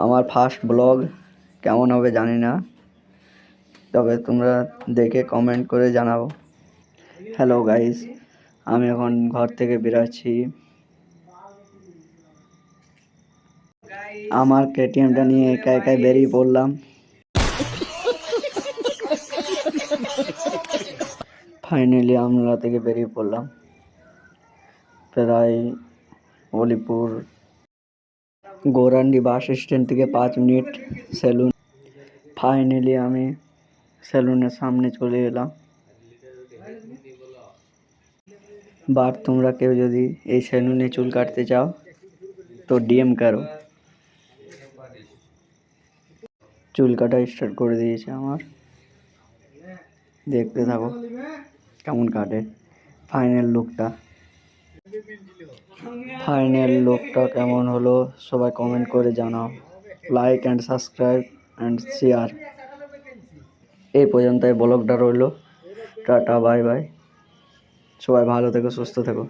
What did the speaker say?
আমার first blog কেমন হবে জানি না, তবে তোমরা দেখে কমেন্ট করে জানাও। হ্যালো গাইস, আমি এখন ঘর থেকে বেরাচ্ছি। আমার কেটিএমটা নিয়ে একা একাই বেরিয়ে পড়লাম। ফাইনালি আমলা থেকে বেরিয়ে পড়লাম। প্রায় অলিপুর গৌরান্ডি বাস স্ট্যান্ড থেকে 5 মিনিট সেলুন। ফাইনালি আমি সেলুনের সামনে চলে এলাম। বাট তোমরা কেউ যদি এই সেলুনে চুল কাটতে চাও তো ডিএম করো। চুল কাটা স্টার্ট করে দিয়েছে আমার, দেখতে থাকো কেমন কাটে ফাইনাল লুকটা কেমন হলো সবাই কমেন্ট করে জানাও। Like and subscribe and share. এই পর্যন্ত ব্লগটা রইলো। Tata, bye bye. সবাই ভালো থেকো, সুস্থ থেকো।